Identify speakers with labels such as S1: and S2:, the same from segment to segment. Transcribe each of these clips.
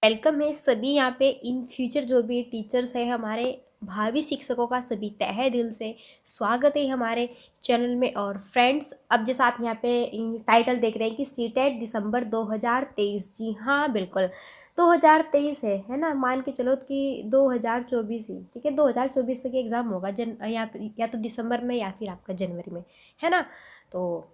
S1: Welcome है सभी यहाँ पे इन फ्यूचर जो भी टीचर्स हैं हमारे भावी शिक्षकों का सभी तहे दिल से स्वागत है हमारे चैनल में। और फ्रेंड्स, अब जैसा आप यहाँ पे टाइटल देख रहे हैं कि सीटेट दिसंबर 2023, जी हाँ बिल्कुल 2023 है ना। मान के चलो कि 2024 ही ठीक है, 2024 तक एग्ज़ाम होगा या तो दिसंबर में या फिर आपका जनवरी में, है ना। तो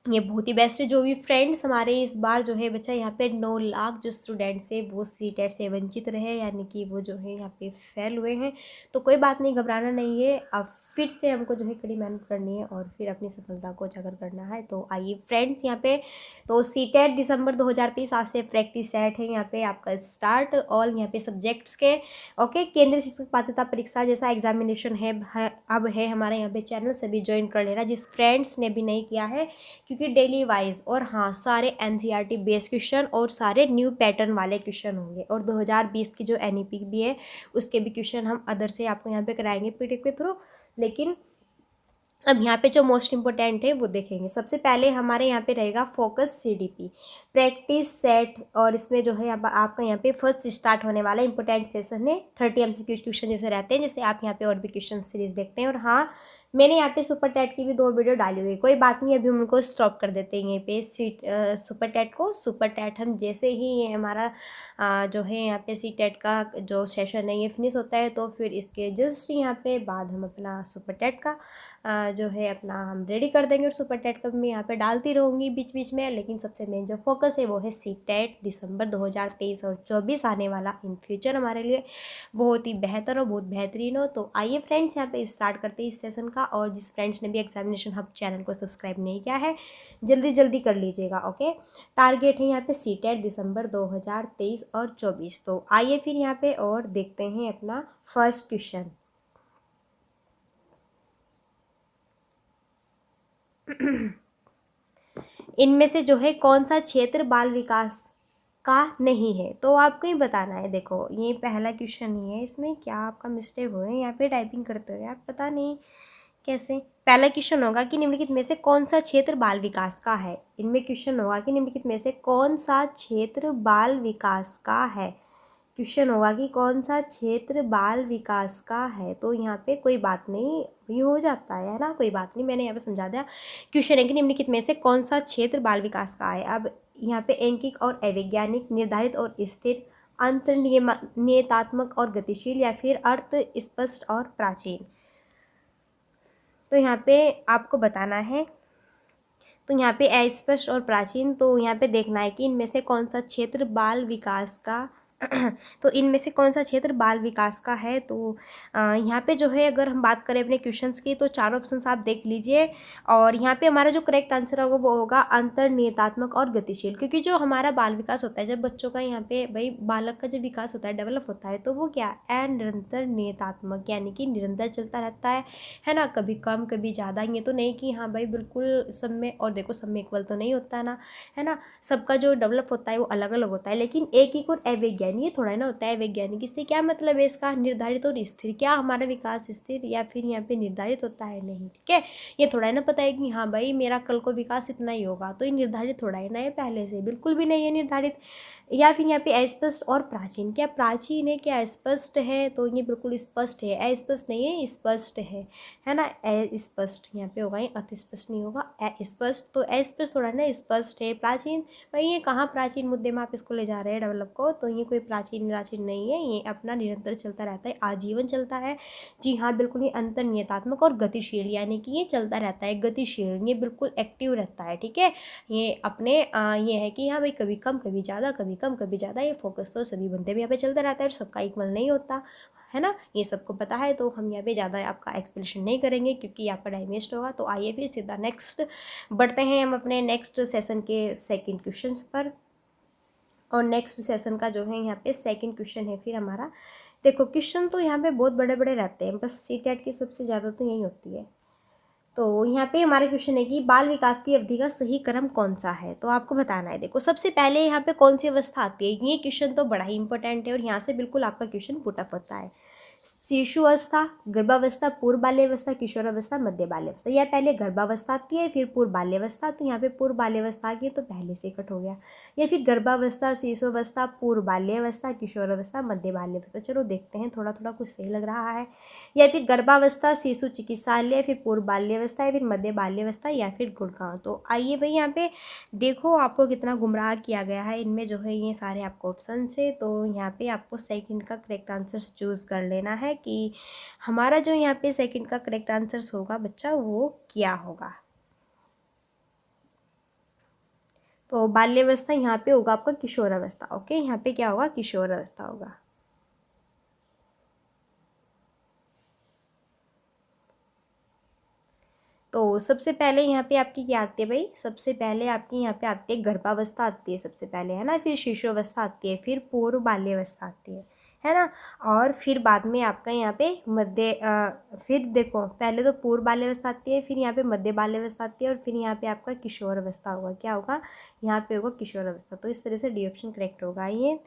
S1: ये बहुत ही बेस्ट है। जो भी फ्रेंड्स हमारे इस बार जो है बच्चा यहाँ पे 9 लाख जो स्टूडेंट्स है वो सीटेट से वंचित रहे, यानी कि वो जो है यहाँ पे फेल हुए हैं। तो कोई बात नहीं, घबराना नहीं है। अब फिर से हमको जो है कड़ी मेहनत करनी है और फिर अपनी सफलता को उजागर करना है। तो आइए फ्रेंड्स, यहाँ पे तो सीटेट दिसंबर 2023 आज से प्रैक्टिस सेट है यहाँ पे आपका स्टार्ट ऑल यहाँ पे सब्जेक्ट्स के। ओके, केंद्रीय शिक्षक पात्रता परीक्षा जैसा एग्जामिनेशन है अब है हमारे यहाँ पे चैनल, सभी ज्वाइन कर लेना जिस फ्रेंड्स ने भी नहीं किया है, क्योंकि डेली वाइज और हाँ सारे एनसीईआरटी बेस्ड क्वेश्चन और सारे न्यू पैटर्न वाले क्वेश्चन होंगे। और 2020 की जो एनईपी भी है उसके भी क्वेश्चन हम अदर से आपको यहाँ पे कराएंगे पीडीएफ के थ्रू। लेकिन अब यहाँ पे जो मोस्ट इंपॉर्टेंट है वो देखेंगे। सबसे पहले हमारे यहाँ पे रहेगा फोकस सीडीपी प्रैक्टिस सेट, और इसमें जो है आपका यहाँ पे फर्स्ट स्टार्ट होने वाला इंपॉर्टेंट सेशन है। 30 एमसीक्यू क्वेश्चन जैसे रहते हैं, जैसे आप यहाँ पे और भी क्वेश्चन सीरीज देखते हैं। और हाँ, मैंने यहाँ पे सुपर टेट की भी 2 वीडियो डाली हुई है, कोई बात नहीं, अभी हम उनको स्टॉप कर देते हैं यहीं पे सुपर टेट को। सुपर टेट हम जैसे ही ये हमारा जो है यहाँ पे सी टेट का जो सेशन है ये फिनिश होता है तो फिर इसके जस्ट यहाँ पे बाद हम अपना सुपर टेट का जो है अपना हम रेडी कर देंगे। और सुपर टेट का मैं यहाँ पे डालती रहूँगी बीच बीच में, लेकिन सबसे मेन जो फोकस है वो है सी टेट दिसंबर 2023 और 24 आने वाला इन फ्यूचर हमारे लिए बहुत ही बेहतर और बहुत बेहतरीन हो। तो आइए फ्रेंड्स, यहाँ पे स्टार्ट करते हैं इस सेशन का। और जिस फ्रेंड्स ने भी एग्जामिनेशन हब चैनल को सब्सक्राइब नहीं किया है जल्दी जल्दी कर लीजिएगा। ओके, टारगेट है यहाँ पे सी टेट दिसंबर 2023 और 24। तो आइए फिर यहाँ पे और देखते हैं अपना फर्स्ट क्वेश्चन। इनमें से जो है कौन सा क्षेत्र बाल विकास का नहीं है, तो आपको ही बताना है। देखो ये पहला क्वेश्चन ही है, इसमें क्या आपका मिस्टेक हो है यहाँ पे टाइपिंग करते हुए, आप पता नहीं कैसे। पहला क्वेश्चन होगा कि निम्नलिखित में से कौन सा क्षेत्र बाल विकास का है। इनमें क्वेश्चन होगा कि निम्नलिखित में से कौन सा क्षेत्र बाल विकास का है। क्वेश्चन होगा कि कौन सा क्षेत्र बाल विकास का है। तो यहाँ पे कोई बात नहीं, ये हो जाता है ना, कोई बात नहीं, मैंने यहाँ पे समझा दिया। क्वेश्चन है कि निम्नलिखित में से कौन सा क्षेत्र बाल विकास का है। अब यहाँ पे अंकिक और अवैज्ञानिक, निर्धारित और स्थिर, अंतर्नियतात्मक और गतिशील, या फिर अर्थ स्पष्ट और प्राचीन। तो यहाँ पे आपको बताना है। तो यहाँ पे अस्पष्ट और प्राचीन, तो यहाँ पे देखना है कि इनमें से कौन सा क्षेत्र बाल विकास का तो इनमें से कौन सा क्षेत्र बाल विकास का है। तो यहाँ पे जो है अगर हम बात करें अपने क्वेश्चंस की तो 4 ऑप्शंस आप देख लीजिए। और यहाँ पे हमारा जो करेक्ट आंसर होगा वो होगा अंतर्नियतात्मक और गतिशील, क्योंकि जो हमारा बाल विकास होता है, जब बच्चों का यहाँ पे भाई बालक का जब विकास होता है, डेवलप होता है, तो वो क्या निरंतर नियतात्मक, यानी कि निरंतर चलता रहता है ना। कभी कम कभी ज़्यादा, ये तो नहीं कि हाँ भाई बिल्कुल सब में, और देखो सब में इक्वल तो नहीं होता ना, है ना। सबका जो डेवलप होता है वो अलग अलग होता है। लेकिन एक और अवैज्ञानिक, ये थोड़ा ना होता है वैज्ञानिक, इससे क्या मतलब है इसका, निर्धारित और स्थिर। क्या हमारा विकास स्थिर या फिर यहाँ पे निर्धारित होता है, नहीं, ठीक है। ये थोड़ा ना पता है कि हाँ भाई मेरा कल को विकास इतना ही होगा, तो ये निर्धारित थोड़ा है ना, ये पहले से बिल्कुल भी नहीं है निर्धारित। या फिर यहाँ पे अस्पष्ट और प्राचीन, क्या प्राचीन है क्या स्पष्ट है, तो ये बिल्कुल स्पष्ट है, अस्पष्ट नहीं है स्पष्ट है ना। स्पष्ट यहाँ पे होगा, ये अति स्पष्ट नहीं होगा, स्पष्ट। तो अस्पष्ट थोड़ा ना स्पष्ट है। प्राचीन, भाई ये कहाँ प्राचीन मुद्दे में आप इसको ले जा रहे हैं डेवलप को, तो ये कोई प्राचीन नहीं है, ये अपना निरंतर चलता रहता है, आजीवन चलता है। जी हाँ बिल्कुल, ये अंतर्नियतात्मक और गतिशील, यानी कि ये चलता रहता है, गतिशील, ये बिल्कुल एक्टिव रहता है, ठीक है। ये अपने ये है कि हाँ भाई कभी कम कभी ज़्यादा, कभी कम कभी ज़्यादा, ये फोकस तो सभी बंदे में यहाँ पे चलता रहता है और सबका इक्वल नहीं होता है ना, ये सबको पता है। तो हम यहाँ पे ज़्यादा आपका एक्सप्लेनेशन नहीं करेंगे क्योंकि आपका टाइम वेस्ट होगा। तो आइए फिर सीधा नेक्स्ट बढ़ते हैं हम अपने नेक्स्ट सेशन के सेकंड क्वेश्चंस पर। और नेक्स्ट सेशन का जो है यहाँ पे सेकंड क्वेश्चन है फिर हमारा। देखो क्वेश्चन तो यहाँ पे बहुत बड़े बड़े रहते हैं, बस सी टेट की सबसे ज़्यादा तो यही होती है। तो यहाँ पे हमारा क्वेश्चन है कि बाल विकास की अवधि का सही क्रम कौन सा है, तो आपको बताना है। देखो सबसे पहले यहाँ पे कौन सी अवस्था आती है, ये क्वेश्चन तो बड़ा ही इंपॉर्टेंट है और यहाँ से बिल्कुल आपका क्वेश्चन पुट अप होता है। शिशु अवस्था, गर्भावस्था, पूर्व बाल्यावस्था, किशोरावस्था, मध्य बाल्यावस्था। यह पहले गर्भावस्था आती है फिर पूर्व बाल्यावस्था। तो यहाँ पे पूर्व बाल्यावस्था आ गई तो पहले से कट हो गया। या फिर गर्भावस्था, शिशु अवस्था, पूर्व बाल्यावस्था, किशोरावस्था, मध्य बाल्यावस्था। चलो देखते हैं, थोड़ा थोड़ा कुछ सही लग रहा है। या फिर गर्भावस्था, शिशु चिकित्सालय, फिर पूर्व बाल्यावस्था, या फिर मध्य बाल्यावस्था, या फिर गुड़गांव। तो आइए भाई यहाँ पे देखो आपको कितना गुमराह किया गया है। इनमें जो है ये सारे आपको ऑप्शन से, तो यहाँ पे आपको सेकंड का करेक्ट आंसर चूज़ कर लेना है कि हमारा जो यहाँ पे सेकंड का करेक्ट आंसर होगा बच्चा वो क्या होगा। तो बाल्यावस्था यहाँ पे होगा आपका किशोरावस्था। ओके, यहाँ पे क्या होगा, किशोरावस्था होगा। तो सबसे पहले यहाँ पे आपकी क्या आती है भाई, सबसे पहले आपकी यहाँ पे आती है गर्भावस्था आती है सबसे पहले, है ना। फिर शिशु अवस्था आती है, फिर पूर्व बाल्यावस्था आती है ना। और फिर बाद में आपका यहाँ पे फिर देखो पहले तो पूर्व बाल्यावस्था आती है, फिर यहाँ पे मध्य बाल्यावस्था आती है, और फिर यहाँ पे आपका किशोर अवस्था होगा। क्या होगा, यहाँ पे होगा किशोर अवस्था। तो इस तरह से डी ऑप्शन करेक्ट होगा। ये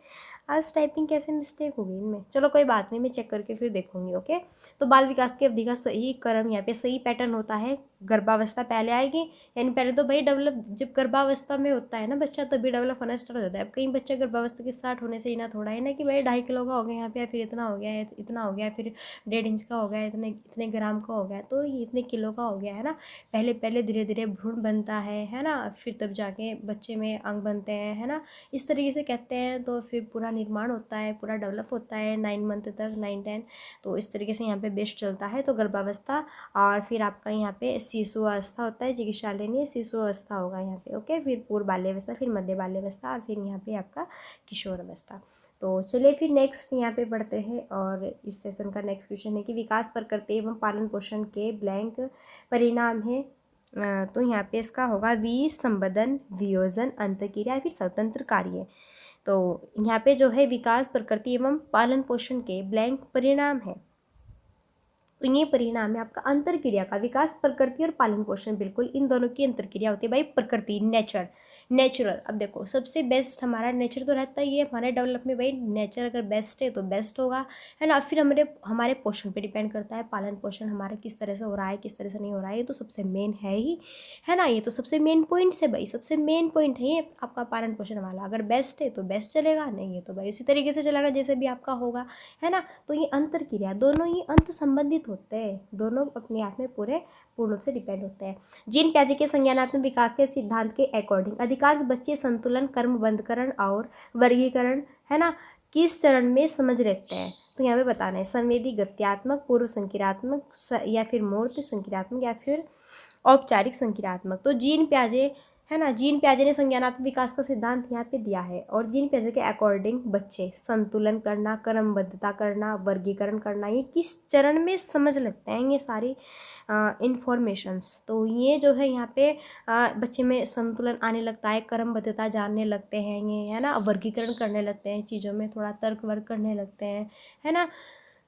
S1: आज टाइपिंग कैसे मिस्टेक होगी इनमें, चलो कोई बात नहीं, मैं चेक करके फिर देखूंगी। ओके, तो बाल विकास की अवधि का सही क्रम यहाँ पे सही पैटर्न होता है, गर्भावस्था पहले आएगी। यानी पहले तो भाई डेवलप जब गर्भावस्था में होता है ना बच्चा, तभी डेवलप होना स्टार्ट हो जाता है। अब कई बच्चे गर्भावस्था के स्टार्ट होने से ही ना थोड़ा है ना कि भाई 2.5 किलो का हो गया यहाँ पे, फिर इतना हो गया है, इतना हो गया, फिर 1.5 इंच का हो गया, इतने इतने ग्राम का हो गया, तो ये इतने किलो का हो गया है ना। पहले पहले धीरे धीरे भ्रूण बनता है ना, फिर तब जाके बच्चे में अंग बनते हैं, है ना। इस तरीके से कहते हैं। तो फिर पूरा निर्माण होता है, पूरा डेवलप होता है 9 मंथ तक, 9-10। तो इस तरीके से यहाँ पे बेस्ट चलता है। तो गर्भावस्था, और फिर आपका यहाँ पे शिशु अवस्था होता है, चिकित्सालय नहीं, शिशु अवस्था होगा यहाँ पे। ओके, फिर पूर्व बाल्यावस्था, फिर मध्य बाल्यावस्था, और फिर यहाँ पे आपका किशोर अवस्था। तो चलिए फिर नेक्स्ट यहाँ पे बढ़ते हैं, और इस सेशन का नेक्स्ट क्वेश्चन है कि विकास प्रकृति एवं पालन पोषण के ब्लैंक परिणाम है। तो यहाँ पे इसका होगा विसंबंधन, वियोजन, अंतःक्रिया, फिर स्वतंत्र कार्य। तो यहाँ पे जो है विकास प्रकृति एवं पालन पोषण के ब्लैंक परिणाम है। तो ये परिणाम है आपका अंतरक्रिया का। विकास प्रकृति और पालन पोषण, बिल्कुल इन दोनों की अंतरक्रिया होती है भाई। प्रकृति, नेचुरल। अब देखो सबसे बेस्ट हमारा नेचर तो रहता ही है हमारे डेवलप में भाई। नेचर अगर बेस्ट है तो बेस्ट होगा, है ना। फिर हमारे पोषण पे डिपेंड करता है, पालन पोषण हमारा किस तरह से हो रहा है, किस तरह से नहीं हो रहा है। ये तो सबसे मेन है ही, है ना। ये तो सबसे मेन पॉइंट है भाई, सबसे मेन पॉइंट है ये आपका पालन पोषण वाला। अगर बेस्ट है तो बेस्ट चलेगा, नहीं है तो भाई उसी तरीके से चलेगा जैसे भी आपका होगा, है ना। तो ये अंतरक्रिया, दोनों ही अंत संबंधित होते हैं, दोनों अपने आप में पूरे पूर्ण रूप से डिपेंड होते हैं। जीन पियाजे के संज्ञानात्मक विकास के सिद्धांत के अकॉर्डिंग अधिकांश बच्चे संतुलन, क्रमबद्धकरण और वर्गीकरण, है ना, किस चरण में समझ लेते हैं। तो यहाँ पे बताना है संवेदी, गत्यात्मक, पूर्व संक्रियात्मक, या फिर मूर्त संक्रियात्मक, या फिर औपचारिक संक्रियात्मक। तो जीन पियाजे, है ना, जीन पियाजे ने संज्ञानात्मक विकास का सिद्धांत यहाँ पे दिया है, और जीन पियाजे के अकॉर्डिंग बच्चे संतुलन करना, क्रमबद्धता करना, वर्गीकरण करना, ये किस चरण में समझ लगते हैं ये सारी इंफॉर्मेशंस। तो ये जो है यहाँ पे बच्चे में संतुलन आने लगता है, क्रमबद्धता जानने लगते हैं ये, है ना, वर्गीकरण करने लगते हैं चीज़ों में, थोड़ा तर्क वर्क करने लगते हैं, है ना।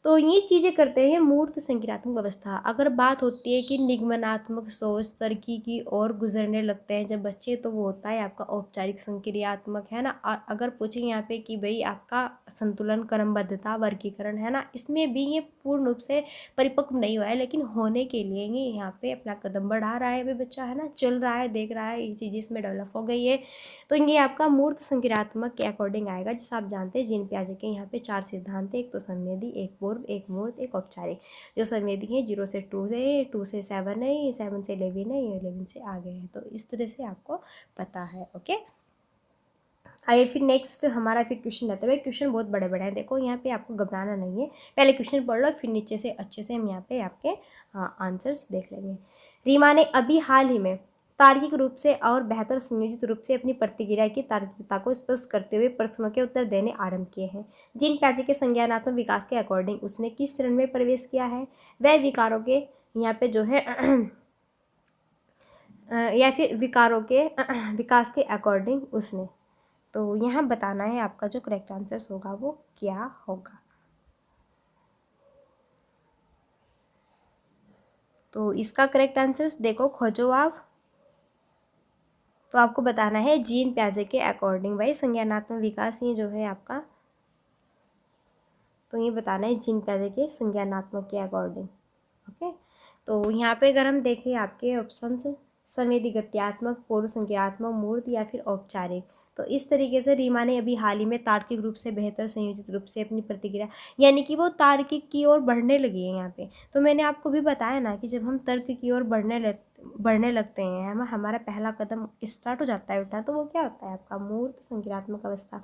S1: तो ये चीज़ें करते हैं मूर्त संक्रियात्मक व्यवस्था। अगर बात होती है कि निगमनात्मक सोच तरक्की की ओर गुजरने लगते हैं जब बच्चे, तो वो होता है आपका औपचारिक संक्रियात्मक, है ना। अगर पूछें यहाँ पे कि भाई आपका संतुलन, क्रमबद्धता, वर्गीकरण, है ना, इसमें भी ये पूर्ण रूप से परिपक्व नहीं हुआ है, लेकिन होने के लिए ये यहाँ पे अपना कदम बढ़ा रहा है अभी बच्चा, है ना, चल रहा है, देख रहा है, ये चीज़ें इसमें डेवलप हो गई है। तो ये आपका मूर्त संक्रियात्मक के अकॉर्डिंग आएगा। जैसे आप जानते हैं जीन पियाजे के यहाँ पे 4 सिद्धांत है, एक तो संवेदी, एक पूर्व, एक मूर्त, एक औपचारिक। जो संवेदी है 0 से 2 है, 2 से 7 है, 7 से 11 है, 11 से आगे है। तो इस तरह से आपको पता है। ओके, आइए फिर नेक्स्ट हमारा फिर क्वेश्चन रहता है भाई। क्वेश्चन बहुत बड़े बड़े हैं, देखो यहाँ पे आपको घबराना नहीं है। पहले क्वेश्चन पढ़ लो, फिर नीचे से अच्छे से हम यहाँ पे आपके आंसर्स देख लेंगे। रीमा ने अभी हाल ही में तार्किक रूप से और बेहतर संयोजित रूप से अपनी प्रतिक्रिया की तार्किकता को स्पष्ट करते हुए प्रश्नों के उत्तर देने आरंभ किए हैं। जीन पियाजे के संज्ञानात्मक विकास के अकॉर्डिंग उसने किस चरण में प्रवेश किया है। वह विकारों के यहाँ पे जो है या फिर विकारों के विकास के अकॉर्डिंग उसने, तो यहाँ बताना है आपका जो करेक्ट आंसर होगा वो क्या होगा। तो इसका करेक्ट आंसर देखो, खोजो आप। तो आपको बताना है जीन पियाजे के अकॉर्डिंग भाई संज्ञानात्मक विकास, ये जो है आपका। तो ये बताना है जीन प्याजे के संज्ञानात्मक के अकॉर्डिंग। ओके, तो यहाँ पे अगर हम देखें आपके ऑप्शंस संवेदी गत्यात्मक, पूर्व संज्ञानात्मक, मूर्त या फिर औपचारिक। तो इस तरीके से रीमा ने अभी हाल ही में तार्किक रूप से बेहतर संयोजित रूप से अपनी प्रतिक्रिया, यानी कि वो तार्किक की ओर बढ़ने लगी है यहाँ पे। तो मैंने आपको भी बताया ना कि जब हम तर्क की ओर बढ़ने लगते हैं, हमारा पहला कदम स्टार्ट हो जाता है उठना, तो वो क्या होता है आपका मूर्त संज्ञानात्मक अवस्था।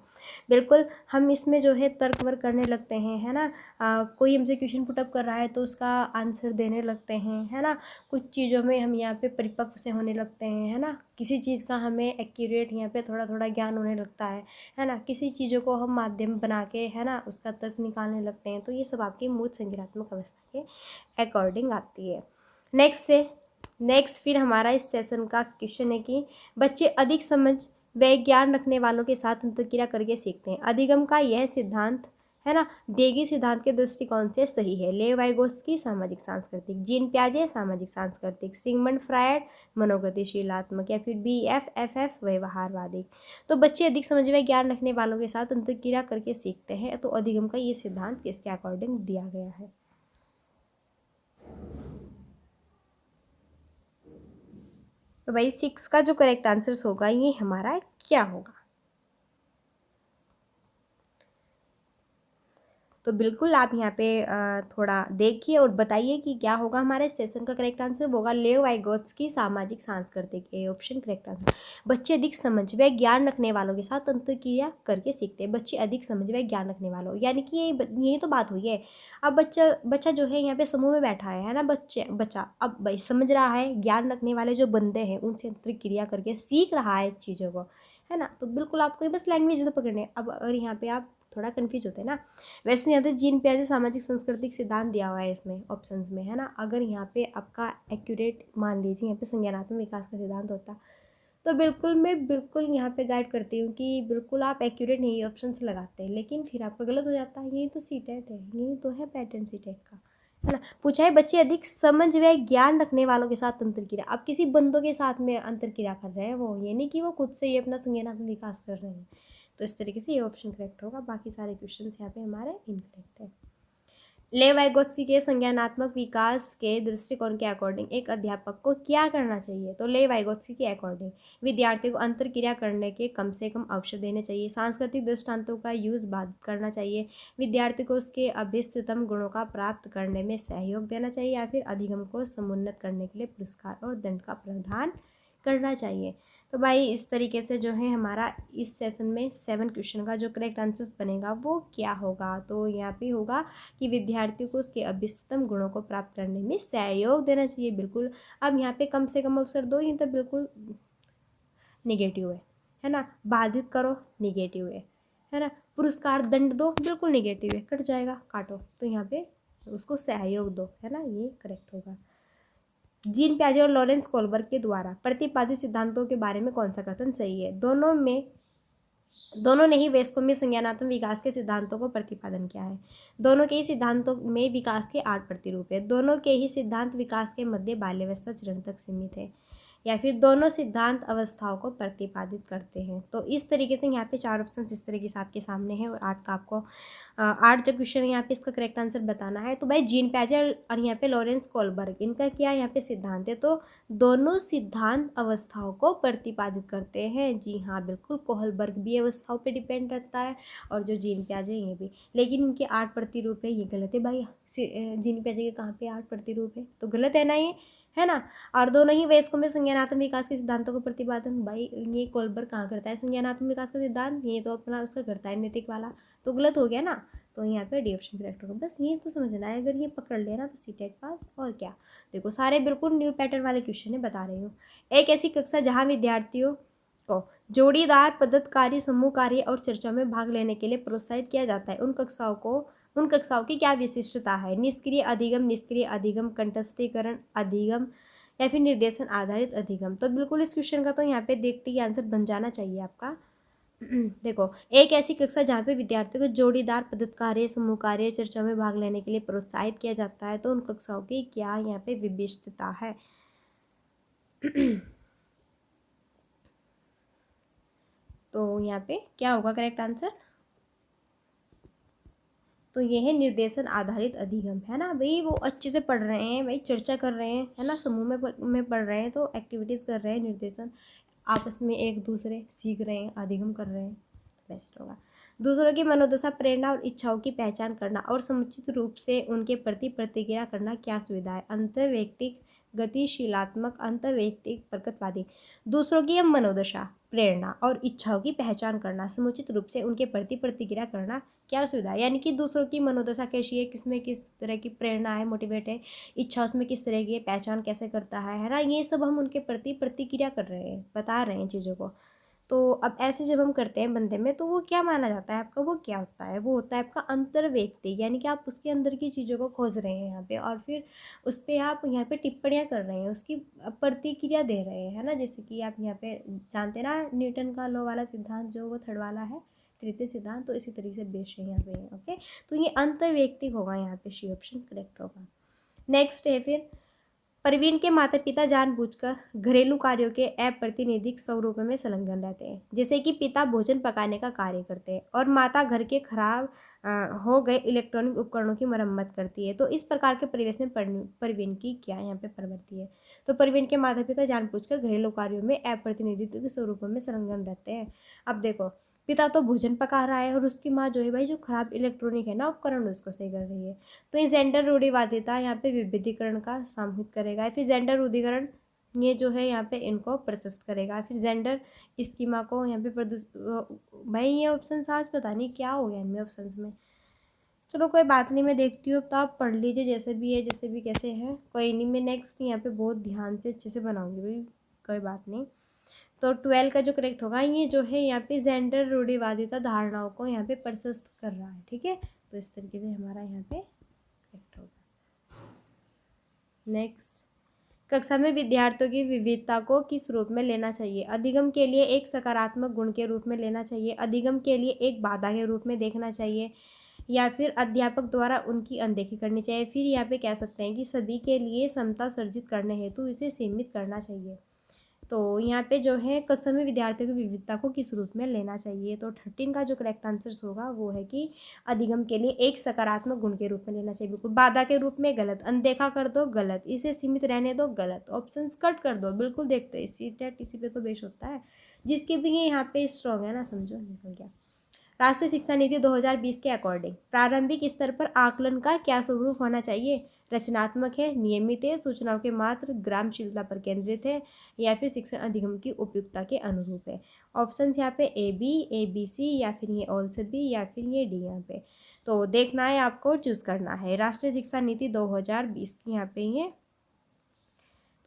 S1: बिल्कुल हम इसमें जो है तर्क वर्क करने लगते हैं, है ना। कोई हमसे क्वेश्चन पुटअप कर रहा है तो उसका आंसर देने लगते हैं, है ना। कुछ चीज़ों में हम यहाँ पे परिपक्व से होने लगते हैं, है ना। किसी चीज़ का हमें एक्यूरेट यहाँ पे थोड़ा थोड़ा ज्ञान होने लगता है ना। किसी चीज़ों को हम माध्यम बना के, है ना, उसका तर्क निकालने लगते हैं। तो ये सब आपकी मूर्त संज्ञानात्मक अवस्था के अकॉर्डिंग आती है। नेक्स्ट फिर हमारा इस सेशन का क्वेश्चन है कि बच्चे अधिक समझ व ज्ञान रखने वालों के साथ अंतर्क्रिया करके सीखते हैं। अधिगम का यह सिद्धांत, है ना, देगी सिद्धांत के दृष्टिकोण से सही है। लेव वाइगोत्स्की सामाजिक सांस्कृतिक, जीन प्याजे सामाजिक सांस्कृतिक, सिगमंड फ्रायड मनोगतिशीलात्मक, या फिर BFFF व्यवहारवादी। तो बच्चे अधिक समझ व ज्ञान रखने वालों के साथ अंतर्क्रिया करके सीखते हैं। तो अधिगम का ये सिद्धांत किसके अकॉर्डिंग दिया गया है। तो भाई 6 का जो करेक्ट आंसर होगा ये हमारा क्या होगा। तो बिल्कुल आप यहाँ पे थोड़ा देखिए और बताइए कि क्या होगा। हमारे सेशन का करेक्ट आंसर होगा लेव वाइगोत्स्की सामाजिक सांस्कृतिक, ए ऑप्शन करेक्ट आंसर। बच्चे अधिक समझ व ज्ञान रखने वालों के साथ अंतर्क्रिया करके सीखते हैं। बच्चे अधिक समझ व ज्ञान रखने वालों, यानी कि यही तो बात हुई है। अब बच्चा जो है यहाँ पे समूह में बैठा है ना, बच्चा अब भाई समझ रहा है, ज्ञान रखने वाले जो बंदे हैं उनसे अंतर्क्रिया करके सीख रहा है चीज़ों को, है ना। तो बिल्कुल आपको ये बस लैंग्वेज तो पकड़ने। अब अगर यहाँ पे आप थोड़ा कन्फ्यूज होते हैं ना, वैसे यहाँ पे जीन प्याजे सामाजिक सांस्कृतिक सिद्धांत दिया हुआ है इसमें ऑप्शंस में, है ना। अगर यहाँ पे आपका एक्यूरेट मान लीजिए यहाँ पे संज्ञानात्मक विकास का सिद्धांत होता, तो बिल्कुल मैं बिल्कुल यहाँ पे गाइड करती हूँ कि बिल्कुल आप एक्यूरेट नहीं ऑप्शन लगाते हैं, लेकिन फिर आपका गलत हो जाता है। यही तो सीटेट है, यही तो है पैटर्न सीटेट का, है ना। पूछा है बच्चे अधिक समझ व ज्ञान रखने वालों के साथ अंतर्क्रिया। अब किसी बंदों के साथ में अंतर्क्रिया कर रहे हैं वो, ये नहीं कि वो खुद से ही अपना संज्ञानात्मक विकास कर रहे हैं। तो इस तरीके से ये ऑप्शन करेक्ट होगा, बाकी सारे क्वेश्चन यहाँ पे हमारे इनकरेक्ट है। लेव वाइगोत्स्की के संज्ञानात्मक विकास के दृष्टिकोण के अकॉर्डिंग एक अध्यापक को क्या करना चाहिए। तो लेव वाइगोत्स्की के अकॉर्डिंग विद्यार्थी को अंतर्क्रिया करने के कम से कम अवसर देने चाहिए। सांस्कृतिक दृष्टांतों का यूज बाधित करना चाहिए। विद्यार्थी को उसके अभीष्टतम गुणों का प्राप्त करने में सहयोग देना चाहिए, या फिर अधिगम को समुन्नत करने के लिए पुरस्कार और दंड का प्रावधान करना चाहिए। तो भाई इस तरीके से जो है हमारा इस सेशन में 7 क्वेश्चन का जो करेक्ट आंसर बनेगा वो क्या होगा। तो यहाँ पे होगा कि विद्यार्थियों को उसके अभीष्टतम गुणों को प्राप्त करने में सहयोग देना चाहिए। बिल्कुल, अब यहाँ पे कम से कम अवसर दो, ये तो बिल्कुल निगेटिव है ना। बाधित करो, निगेटिव है ना। पुरस्कार दंड दो, बिल्कुल निगेटिव है, कट जाएगा, काटो। तो यहाँ पे उसको सहयोग दो, है ना, ये करेक्ट होगा। जीन प्याजे और लॉरेंस कोलबर्ग के द्वारा प्रतिपादित सिद्धांतों के बारे में कौन सा कथन सही है। दोनों ने ही वयस्कों में संज्ञानात्मक विकास के सिद्धांतों को प्रतिपादन किया है। दोनों के ही सिद्धांतों में विकास के 8 प्रतिरूप है। दोनों के ही सिद्धांत विकास के मध्य बाल्यावस्था चरण तक सीमित है, या फिर दोनों सिद्धांत अवस्थाओं को प्रतिपादित करते हैं। तो इस तरीके से यहाँ पे 4 ऑप्शन इस तरीके से आपके सामने है, और 8 का आपको 8 जो क्वेश्चन है यहाँ पे इसका करेक्ट आंसर बताना है। तो भाई जीन प्याजे और यहाँ पे लॉरेंस कोलबर्ग, इनका क्या यहाँ पे सिद्धांत है। तो दोनों सिद्धांत अवस्थाओं को प्रतिपादित करते हैं। जी हाँ, बिल्कुल, कोहलबर्ग भी अवस्थाओं पे डिपेंड रहता है, और जो जीन प्याजे ये भी, लेकिन इनके 8 प्रतिरूप है, ये गलत है भाई। जीन प्याजे के कहाँ पे 8 प्रतिरूप है, तो गलत है ना ये, है ना। और दोनों ही वयस्कों में संज्ञानात्मक विकास के सिद्धांतों को प्रतिपादन, भाई ये कोलबर्ग कहाँ करता है संज्ञानात्मक विकास का सिद्धांत, ये तो अपना उसका करता है नैतिक वाला, तो गलत हो गया ना। तो यहाँ पे डी ऑप्शन करेक्ट होगा। बस ये तो समझना है, अगर ये पकड़ लिया ना तो सीटेट पास। और क्या, देखो सारे बिल्कुल न्यू पैटर्न वाले क्वेश्चन है, बता रही हूँ। एक ऐसी कक्षा जहाँ विद्यार्थियों को जोड़ीदार पद्धतकारी समूह कार्य और चर्चा में भाग लेने के लिए प्रोत्साहित किया जाता है, उन कक्षाओं की क्या विशिष्टता है। निष्क्रिय अधिगम, कंठस्थीकरण अधिगम, या फिर निर्देशन आधारित अधिगम। तो बिल्कुल इस क्वेश्चन का तो यहाँ पे देखते ही आंसर बन जाना चाहिए आपका। देखो, एक ऐसी कक्षा जहाँ पे विद्यार्थियों को जोड़ीदार पद्धत कार्य समूह कार्य चर्चा में भाग लेने के लिए प्रोत्साहित किया जाता है, तो उन कक्षाओं की क्या यहाँ पे विशिष्टता है। तो यहाँ पे क्या होगा करेक्ट आंसर। तो ये है निर्देशन आधारित अधिगम, है ना भाई। वो अच्छे से पढ़ रहे हैं भाई, चर्चा कर रहे हैं, है ना, समूह में पढ़ रहे हैं, तो एक्टिविटीज़ कर रहे हैं, निर्देशन आपस में एक दूसरे सीख रहे हैं, अधिगम कर रहे हैं, बेस्ट होगा। दूसरों की मनोदशा, प्रेरणा और इच्छाओं की पहचान करना और समुचित रूप से उनके प्रति प्रतिक्रिया करना क्या सुविधा है। अंतर्वैयक्तिक गतिशीलात्मक, अंतर्वैयक्तिक प्रगतिवादी। दूसरों की मनोदशा, प्रेरणा और इच्छाओं की पहचान करना, समुचित रूप से उनके प्रति प्रतिक्रिया करना क्या सुविधा है। यानी कि दूसरों की मनोदशा कैसी है, किसमें किस तरह की प्रेरणा है, मोटिवेट है, इच्छा उसमें किस तरह की है, पहचान कैसे करता है ना, ये सब हम उनके प्रति प्रतिक्रिया कर रहे हैं, बता रहे हैं चीज़ों को। तो अब ऐसे जब हम करते हैं बंदे में, तो वो क्या माना जाता है आपका, वो क्या होता है, वो होता है आपका अंतर्वैयक्तिक। यानी कि आप उसके अंदर की चीज़ों को खोज रहे हैं यहाँ पे, और फिर उस पर आप यहाँ पे टिप्पणियाँ कर रहे हैं, उसकी प्रतिक्रिया दे रहे हैं, है ना। जैसे कि आप यहाँ पे जानते हैं ना न्यूटन का लॉ वाला सिद्धांत, जो वो थर्ड वाला है, तृतीय सिद्धांत, तो इसी तरीके से बेस्ड है यहाँ पे। ओके, तो ये अंतर्वैयक्तिक होगा यहाँ पे, सी ऑप्शन करेक्ट होगा। नेक्स्ट है फिर, प्रवीण के माता पिता जानबूझकर घरेलू कार्यों के अप्रातिनिधिक स्वरूप में संलग्न रहते हैं। जैसे कि पिता भोजन पकाने का कार्य करते हैं और माता घर के खराब हो गए इलेक्ट्रॉनिक उपकरणों की मरम्मत करती है। तो इस प्रकार के परिवेश में प्रवीण की क्या यहाँ पे प्रवृत्ति है। तो प्रवीण के माता पिता जानबूझकर घरेलू कार्यों में अप्रातिनिधिक के स्वरूप में संलग्न रहते हैं। अब देखो, पिता तो भोजन पका रहा है और उसकी माँ जो है भाई, जो खराब इलेक्ट्रॉनिक है ना उपकरण, उसको सही कर रही है। तो ये जेंडर रूढ़िवादिता यहाँ पे विविधीकरण का सामूहिक करेगा। फिर जेंडर रूढ़िकरण ये जो है यहाँ पे इनको प्रशस्त करेगा। फिर जेंडर स्कीमा को यहाँ पे भाई ये ऑप्शन आज पता नहीं क्या हो गया इनमें ऑप्शन में। चलो कोई बात नहीं, मैं देखती हूँ, तो आप पढ़ लीजिए जैसे भी है, जैसे भी कैसे है, कोई नहीं। मैं नेक्स्ट यहाँ पे बहुत ध्यान से अच्छे से बनाऊंगी भाई, कोई बात नहीं। तो 12 का जो करेक्ट होगा, ये जो है यहाँ पे जेंडर रूढ़िवादिता धारणाओं को यहाँ पे प्रशस्त कर रहा है, ठीक है। तो इस तरीके से हमारा यहाँ पे करेक्ट होगा। नेक्स्ट, कक्षा में विद्यार्थियों की विविधता को किस रूप में लेना चाहिए। अधिगम के लिए एक सकारात्मक गुण के रूप में लेना चाहिए, अधिगम के लिए एक बाधा के रूप में देखना चाहिए, या फिर अध्यापक द्वारा उनकी अनदेखी करनी चाहिए। फिर यहाँ पे कह सकते हैं कि सभी के लिए समता सर्जित करने हेतु इसे सीमित करना चाहिए। तो यहाँ पे जो है कक्षा में विद्यार्थियों की विविधता को किस रूप में लेना चाहिए। तो 13 का जो करेक्ट आंसर होगा वो है कि अधिगम के लिए एक सकारात्मक गुण के रूप में लेना चाहिए। बिल्कुल, बाधा के रूप में गलत, अनदेखा कर दो गलत, इसे सीमित रहने दो गलत, ऑप्शंस कट कर दो बिल्कुल। देखते इसी टेट इसी पे तो बेस होता है, जिसके भी ये यहाँ पे स्ट्रॉन्ग है ना, समझो निकल गया। राष्ट्रीय शिक्षा नीति 2020 के अकॉर्डिंग प्रारंभिक स्तर पर आकलन का क्या स्वरूप होना चाहिए। रचनात्मक है, नियमित है, सूचनाओं के मात्र ग्रामशीलता पर केंद्रित है, या फिर शिक्षण अधिगम की उपयुक्तता के अनुरूप है। ऑप्शन यहाँ पे ए बी सी, या फिर ये ऑल सभी, या फिर ये डी यहाँ पे। तो देखना है आपको, चूज करना है। राष्ट्रीय शिक्षा नीति 2020 की यहाँ पे ये,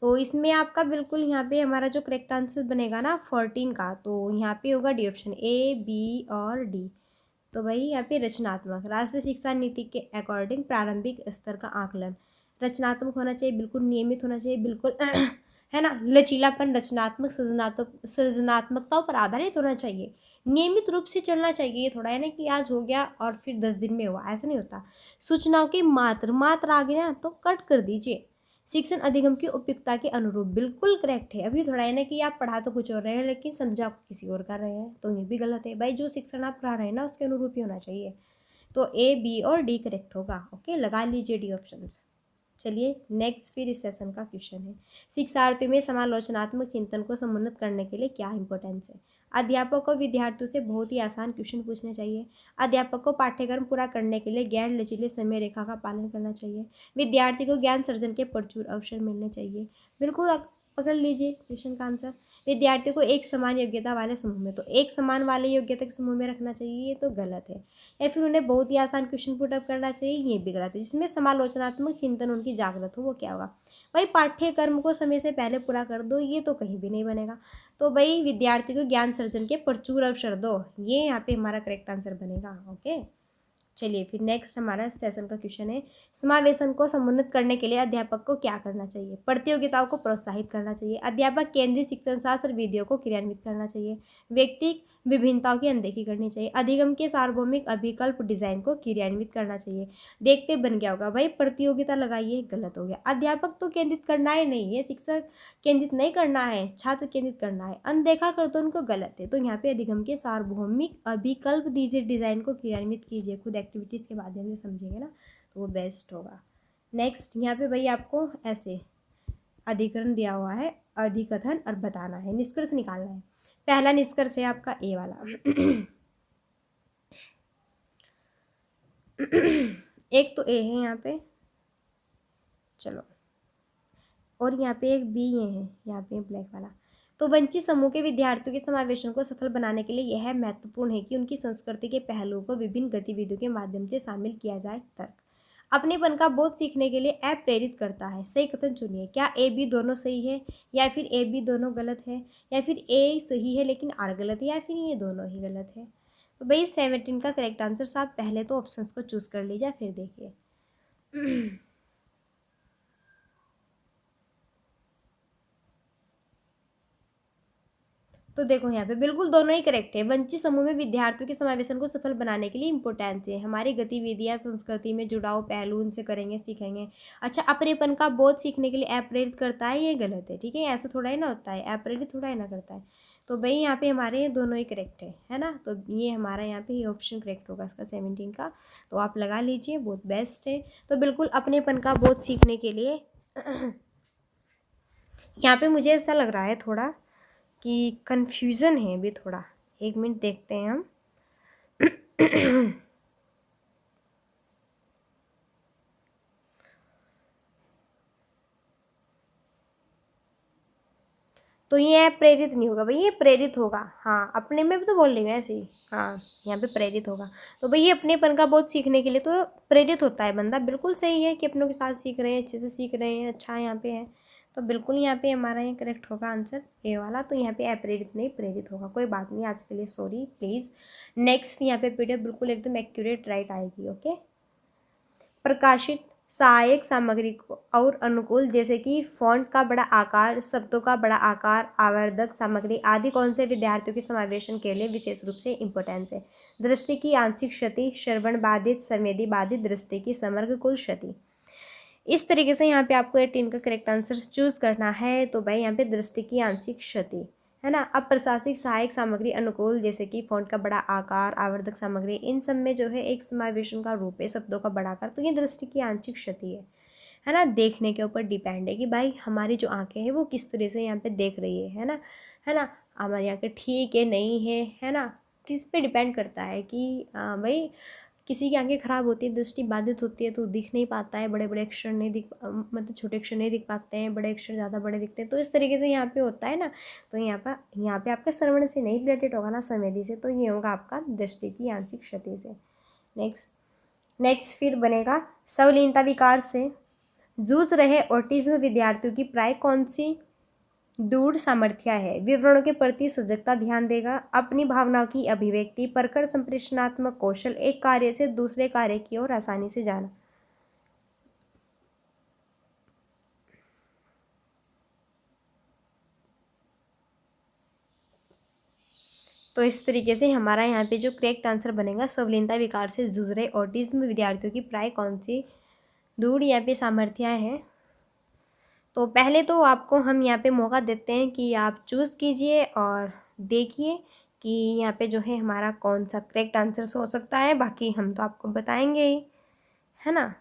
S1: तो इसमें आपका बिल्कुल यहाँ पे हमारा जो करेक्ट आंसर बनेगा ना 14 का, तो यहाँ पे होगा डी ऑप्शन, ए बी और डी। तो भाई यहाँ पे रचनात्मक, राष्ट्रीय शिक्षा नीति के अकॉर्डिंग प्रारंभिक स्तर का आकलन रचनात्मक होना चाहिए, बिल्कुल नियमित होना चाहिए, बिल्कुल है ना, लचीलापन, रचनात्मक, सृजनात्मकता पर आधारित होना चाहिए, नियमित रूप से चलना चाहिए। ये थोड़ा है ना कि आज हो गया और फिर 10 दिन में हुआ, ऐसा नहीं होता। सूचनाओं की मात्रा आ गई ना तो कट कर दीजिए। शिक्षण अधिगम की उपयुक्तता के अनुरूप, बिल्कुल करेक्ट है। अभी थोड़ा है ना कि आप पढ़ा तो कुछ और रहे हैं लेकिन समझा आप किसी और कर रहे हैं, तो ये भी गलत है भाई। जो शिक्षण आप पढ़ा रहे हैं ना उसके अनुरूप ही होना चाहिए। तो ए बी और डी करेक्ट होगा। ओके, लगा लीजिए डी ऑप्शंस। चलिए नेक्स्ट फिर इस सेशन का क्वेश्चन है, शिक्षार्थियों में समालोचनात्मक चिंतन को समुन्नत करने के लिए क्या इंपॉर्टेंस है। अध्यापक को विद्यार्थियों से बहुत ही आसान क्वेश्चन पूछने चाहिए। अध्यापक को पाठ्यक्रम पूरा करने के लिए गैर लचीले समय रेखा का पालन करना चाहिए। विद्यार्थी को ज्ञान सर्जन के प्रचुर अवसर मिलने चाहिए। बिल्कुल पकड़ लीजिए क्वेश्चन का आंसर। विद्यार्थियों को एक समान योग्यता वाले समूह में, तो एक समान वाले योग्यता के समूह में रखना चाहिए, ये तो गलत है। या फिर उन्हें बहुत ही आसान क्वेश्चन पुटअप करना चाहिए, ये भी गलत है। जिसमें समालोचनात्मक चिंतन उनकी जागृत हो, वो क्या होगा भाई, पाठ्यक्रम को समय से पहले पूरा कर दो, ये तो कहीं भी नहीं बनेगा। तो भाई विद्यार्थी को ज्ञान सर्जन के प्रचुर अवसर दो, ये यहाँ पे हमारा करेक्ट आंसर बनेगा। ओके, चलिए फिर नेक्स्ट हमारा सेशन का क्वेश्चन है, समावेशन को समुन्नत करने के लिए अध्यापक को क्या करना चाहिए। प्रतियोगिताओं को प्रोत्साहित करना चाहिए। अध्यापक केंद्रीय शिक्षण शास्त्र विधियों को क्रियान्वित करना चाहिए। व्यक्ति विभिन्नताओं की अनदेखी करनी चाहिए। अधिगम के सार्वभौमिक अभिकल्प डिजाइन को क्रियान्वित करना चाहिए। देखते बन गया होगा भाई, प्रतियोगिता लगाइए, गलत हो गया। अध्यापक तो केंद्रित करना ही नहीं है, शिक्षक केंद्रित नहीं करना है, छात्र केंद्रित करना है। अनदेखा कर दो उनको, गलत है। तो यहाँ पे अधिगम के सार्वभौमिक अभिकल्प दीजिए, डिजाइन को क्रियान्वित कीजिए, खुद एक्टिविटीज़ के माध्यम से समझेंगे ना तो वो बेस्ट होगा। नेक्स्ट यहाँ पे भाई आपको ऐसे अधिकरण दिया हुआ है, अधिकथन और बताना है, निष्कर्ष निकालना है। पहला निष्कर्ष है आपका ए वाला एक तो ए है यहाँ पे, चलो, और यहाँ पे एक बी ये है, यहाँ पे ब्लैक वाला। तो वंचित समूह के विद्यार्थियों के समावेशन को सफल बनाने के लिए यह महत्वपूर्ण है कि उनकी संस्कृति के पहलुओं को विभिन्न गतिविधियों के माध्यम से शामिल किया जाए। तर्क अपनेपन का बोध सीखने के लिए ऐप प्रेरित करता है। सही कथन चुनिए। क्या ए बी दोनों सही है, या फिर ए बी दोनों गलत है, या फिर ए सही है लेकिन आर गलत है, या फिर ये दोनों ही गलत है? तो भाई 17 का करेक्ट आंसर साहब पहले तो ऑप्शंस को चूज कर लीजिए, फिर देखिए। तो देखो यहाँ पे बिल्कुल दोनों ही करेक्ट है। वंचित समूह में विद्यार्थियों के समावेशन को सफल बनाने के लिए इंपॉर्टेंस है। हमारी गतिविधियाँ संस्कृति में जुड़ाव पहलू उनसे करेंगे, सीखेंगे। अच्छा, अपनेपन का बोध सीखने के लिए ऐप प्रेरित करता है, ये गलत है। ठीक है, ऐसा थोड़ा ही ना होता है, ऐप प्रेरित थोड़ा ही ना करता है। तो भाई यहाँ पे हमारे दोनों ही करेक्ट है ना। तो ये हमारा यहाँ पे ये ऑप्शन करेक्ट होगा इसका 17 का। तो आप लगा लीजिए, बहुत बेस्ट है। तो बिल्कुल अपनेपन का बोध सीखने के लिए यहाँ पे मुझे ऐसा लग रहा है थोड़ा कि कन्फ्यूज़न है अभी थोड़ा। एक मिनट देखते हैं हम। तो ये प्रेरित नहीं होगा भाई, ये प्रेरित होगा। हाँ, अपने में भी तो बोल लेंगे ऐसे ही। हाँ, यहाँ पे प्रेरित होगा। तो भाई ये अपनेपन का बोध सीखने के लिए तो प्रेरित होता है बंदा। बिल्कुल सही है कि अपनों के साथ सीख रहे हैं, अच्छे से सीख रहे हैं, अच्छा यहाँ पे है। तो बिल्कुल यहाँ पे हमारा ये करेक्ट होगा आंसर ए वाला। तो यहाँ पे अप्रेरित नहीं प्रेरित होगा। कोई बात नहीं, आज के लिए सॉरी प्लीज़। नेक्स्ट यहाँ पे पीडीएफ बिल्कुल एकदम एक्यूरेट राइट आएगी। ओके। प्रकाशित सहायक सामग्री को और अनुकूल, जैसे कि फॉन्ट का बड़ा आकार, शब्दों का बड़ा आकार, आवर्धक सामग्री आदि कौन से विद्यार्थियों के समावेशन के लिए विशेष रूप से इम्पोर्टेंस है? दृष्टि की आंशिक क्षति, श्रवण बाधित, संवेदी बाधित, दृष्टि की समग्र कुल क्षति। इस तरीके से यहाँ पे आपको 18 का करेक्ट आंसर चूज करना है। तो भाई यहाँ पे दृष्टि की आंशिक क्षति है ना। अब प्रशासनिक सहायक सामग्री अनुकूल, जैसे कि फॉन्ट का बड़ा आकार, आवर्धक सामग्री, इन सब में जो है एक समावेशन का रूप है शब्दों का बड़ा आकार। तो ये दृष्टि की आंशिक क्षति है ना। देखने के ऊपर डिपेंड है कि भाई हमारी जो आंखें हैं वो किस तरह से यहाँ पे देख रही है ना, है ना। हमारी आंखें ठीक है नहीं है ना, किस पे डिपेंड करता है कि भाई किसी की आंखें ख़राब होती है, दृष्टि बाधित होती है तो दिख नहीं पाता है, बड़े बड़े अक्षर नहीं दिख, मतलब छोटे अक्षर नहीं दिख पाते हैं, बड़े अक्षर ज़्यादा बड़े दिखते हैं। तो इस तरीके से यहाँ पे होता है ना। तो यहाँ पे आपका श्रवण से नहीं रिलेटेड होगा ना, संवेदी से। तो ये होगा आपका दृष्टि की आंशिक क्षति से। नेक्स्ट फिर बनेगा संवेदनशीलता विकार से जूझ रहे ऑटिज्म विद्यार्थियों की प्राय कौन सी दूढ़ सामर्थ्य है? विवरणों के प्रति सजगता ध्यान देगा, अपनी भावनाओं की अभिव्यक्ति, प्रखर संप्रेषणात्मक कौशल, एक कार्य से दूसरे कार्य की ओर आसानी से जाना। तो इस तरीके से हमारा यहाँ पे जो करेक्ट आंसर बनेगा, संवेदनशीलता विकार से जूझ रहे ऑटिज्म विद्यार्थियों की प्राय कौन सी दूढ़ यहाँ पे सामर्थ्य है? तो पहले तो आपको हम यहाँ पे मौका देते हैं कि आप चूज़ कीजिए और देखिए कि यहाँ पे जो है हमारा कौन सा करेक्ट आंसर हो सकता है। बाकी हम तो आपको बताएंगे ही, है ना।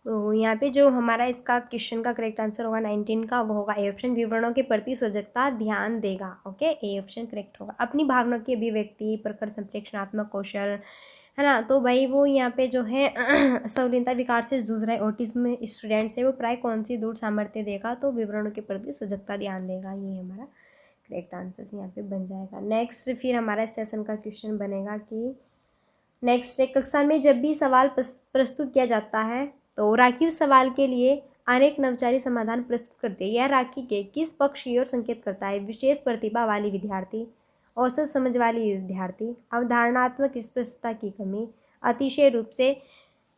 S1: तो यहाँ पे जो हमारा इसका क्वेश्चन का करेक्ट आंसर होगा 19 का, वो होगा ए ऑप्शन, विवरणों के प्रति सजगता ध्यान देगा। ओके, ए ऑप्शन करेक्ट होगा। अपनी भावनाओं की अभिव्यक्ति, प्रखर संप्रेषणात्मक कौशल, है ना। तो भाई वो यहाँ पे जो है संवेदनशीलता विकार से जूझ रहे ऑटिज्म स्टूडेंट्स है, वो प्राय कौन सी दूर सामर्थ्य देगा? तो विवरणों के प्रति सजगता ध्यान देगा। ये हमारा करेक्ट आंसर यहाँ पे बन जाएगा। नेक्स्ट फिर हमारा सेशन का क्वेश्चन बनेगा कि नेक्स्ट कक्षा में जब भी सवाल प्रस्तुत किया जाता है तो राखी उस सवाल के लिए अनेक नवचारी समाधान प्रस्तुत करते हैं। यह राखी के किस पक्ष की ओर संकेत करता है? विशेष प्रतिभा वाली विद्यार्थी, औसत समझ वाली विद्यार्थी, अवधारणात्मक स्पष्टता की कमी, अतिशय रूप से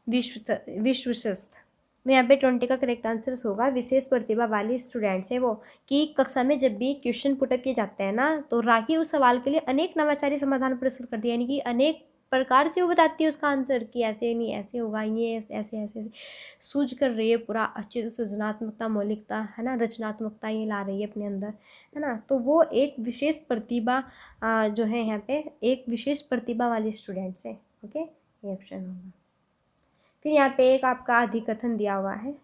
S1: विश्वस्त। तो यहाँ पे 20 का करेक्ट आंसर होगा विशेष प्रतिभा वाली स्टूडेंट्स है वो, कि कक्षा में जब भी क्वेश्चन पुट किए जाते हैं ना, तो राखी उस सवाल के लिए अनेक नवाचारी समाधान प्रस्तुत करती है, यानी कि अनेक प्रकार से वो बताती है उसका आंसर कि ऐसे नहीं ऐसे होगा, ये ऐसे ऐसे ऐसे ऐसे सूझ कर रही है, पूरा अच्छे से सृजनात्मकता, मौलिकता, है ना, रचनात्मकता ये ला रही है अपने अंदर, है ना। तो वो एक विशेष प्रतिभा जो है यहाँ पे एक विशेष प्रतिभा वाली स्टूडेंट्स है। ओके, ये ऑप्शन होगा। फिर यहाँ पे एक आपका अधिकथन दिया हुआ है,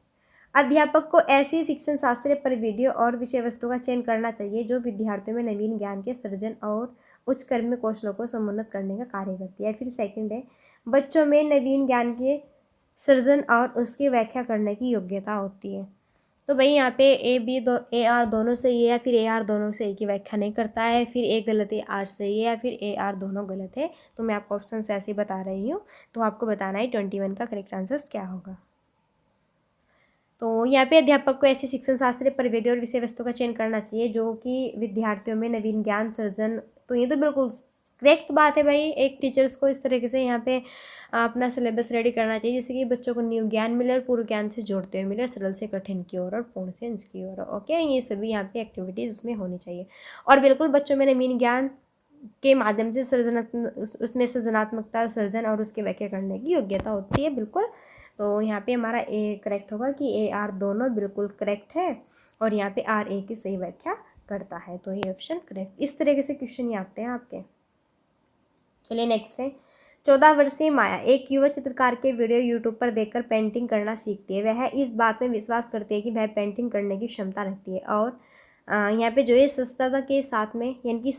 S1: अध्यापक को ऐसी शिक्षण शास्त्रीय परिविधियों और विषय वस्तु का चयन करना चाहिए जो विद्यार्थियों में नवीन ज्ञान के सृजन और उच्च कर्म कौशलों को समुन्नत करने का कार्य करती है। फिर सेकंड है, बच्चों में नवीन ज्ञान के सृजन और उसकी व्याख्या करने की योग्यता होती है। तो भाई यहाँ पे ए आर दोनों सही है या फिर ए आर दोनों सही की व्याख्या नहीं करता है, फिर ए गलत है आर सही है या फिर ए आर दोनों गलत है। तो मैं आपको ऑप्शन ऐसे ही बता रही हूँ, तो आपको बताना है 21 का करेक्ट आंसर क्या होगा। तो यहाँ पे अध्यापक को ऐसी शिक्षण शास्त्रीय परिविधियों और विषय वस्तु का चयन करना चाहिए जो कि विद्यार्थियों में नवीन ज्ञान सृजन, तो ये तो बिल्कुल करेक्ट बात है भाई। एक टीचर्स को इस तरीके से यहाँ पे अपना सिलेबस रेडी करना चाहिए जिससे कि बच्चों को न्यू ज्ञान मिले और पूर्व ज्ञान से जोड़ते हुए मिले, सरल से कठिन की ओर और पूर्ण से अंश की ओर। ओके, ये सभी यहाँ पे एक्टिविटीज़ उसमें होनी चाहिए। और बिल्कुल बच्चों में नवीन ज्ञान के माध्यम से उसमें सृजनात्मकता, सर्जन और उसकी व्याख्या करने की योग्यता होती है, बिल्कुल। तो यहाँ पे हमारा ए करेक्ट होगा कि ए आर दोनों बिल्कुल करेक्ट है और यहाँ पे आर ए की सही व्याख्या करता है, तो ये ऑप्शन करेक्ट। इस तरीके से क्वेश्चन ये आते हैं आपके। चलिए नेक्स्ट है, 14 वर्षीय माया एक युवा चित्रकार के वीडियो यूट्यूब पर देखकर पेंटिंग करना सीखती है। वह इस बात में विश्वास करती है कि वह पेंटिंग करने की क्षमता रखती है और यहाँ पे जो है सचेतता के साथ में, यानी कि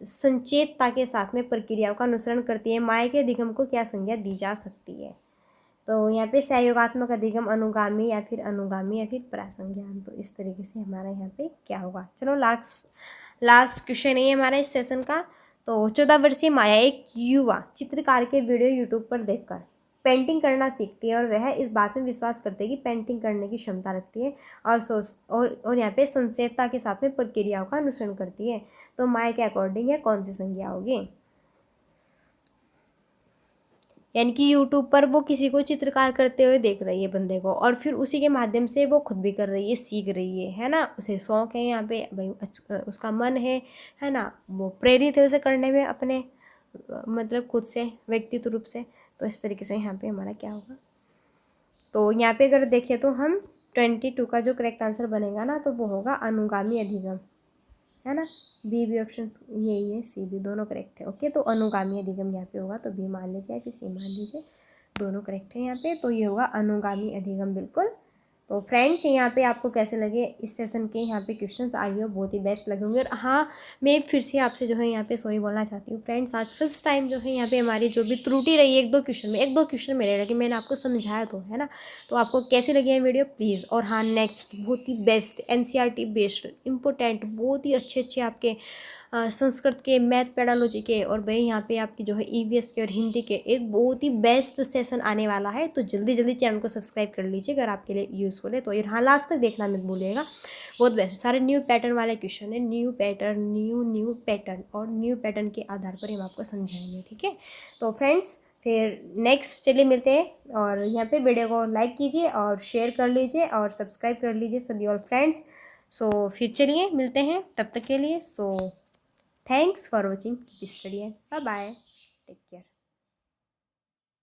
S1: संचेतता के साथ में प्रक्रियाओं का अनुसरण करती है। माया के अधिगम को क्या संज्ञा दी जा सकती है? तो यहाँ पे सहयोगात्मक अधिगम, अनुगामी या फिर प्रासंज्ञान। तो इस तरीके से हमारा यहाँ पे क्या होगा। चलो लास्ट क्वेश्चन है हमारा इस सेशन का। तो 14 वर्षीय माया एक युवा चित्रकार के वीडियो यूट्यूब पर देखकर पेंटिंग करना सीखती है और वह इस बात में विश्वास करती है कि पेंटिंग करने की क्षमता रखती है और यहाँ पे संचेतता के साथ में प्रक्रियाओं का अनुसरण करती है। तो माया के अकॉर्डिंग है कौन सी संज्ञा होगी? यानी कि यूट्यूब पर वो किसी को चित्रकार करते हुए देख रही है बंदे को, और फिर उसी के माध्यम से वो खुद भी कर रही है, सीख रही है ना। उसे शौक है यहाँ पे भाई, उसका मन है ना, वो प्रेरित है उसे करने में अपने मतलब खुद से व्यक्तित्व रूप से। तो इस तरीके से यहाँ पे हमारा क्या होगा। तो यहाँ पे अगर देखें तो हम 22 का जो करेक्ट आंसर बनेगा ना, तो वो होगा अनुगामी अधिगम, है ना। बी ऑप्शन यही है, सी भी दोनों करेक्ट है। ओके, तो अनुगामी अधिगम यहाँ पे होगा, तो बी मान लीजिए या फिर सी मान लीजिए, दोनों करेक्ट है यहाँ पे। तो ये होगा अनुगामी अधिगम, बिल्कुल। तो फ्रेंड्स यहाँ पे आपको कैसे लगे इस सेशन के यहाँ पे क्वेश्चंस आई हो, बहुत ही बेस्ट लगे होंगे। और हाँ, मैं फिर से आपसे जो है यहाँ पे सॉरी बोलना चाहती हूँ फ्रेंड्स, आज फर्स्ट टाइम जो है यहाँ पे हमारी जो भी त्रुटि रही है एक दो क्वेश्चन में रह, मैंने आपको समझाया तो है ना। तो आपको कैसी लगी है वीडियो प्लीज़। और हाँ, नेक्स्ट बहुत ही बेस्ट NCERT बेस्ड इंपॉर्टेंट बहुत ही अच्छे आपके संस्कृत के, मैथ, पेडालॉजी के और भाई यहाँ पे आपकी जो है EVS के और हिंदी के एक बहुत ही बेस्ट सेशन आने वाला है। तो जल्दी चैनल को सब्सक्राइब कर लीजिए अगर आपके लिए यूज़फुल है तो। और हाँ, लास्ट तक देखना मत भूलिएगा, बहुत बेस्ट सारे न्यू पैटर्न वाले क्वेश्चन है, न्यू पैटर्न और न्यू पैटर्न के आधार पर हम आपको समझाएंगे, ठीक है। तो फ्रेंड्स फिर नेक्स्ट चलिए मिलते हैं, और यहाँ पे वीडियो को लाइक कीजिए और शेयर कर लीजिए और सब्सक्राइब कर लीजिए सभी और फ्रेंड्स। सो फिर चलिए मिलते हैं, तब तक के लिए so thanks for watching, keep study, bye bye, take care.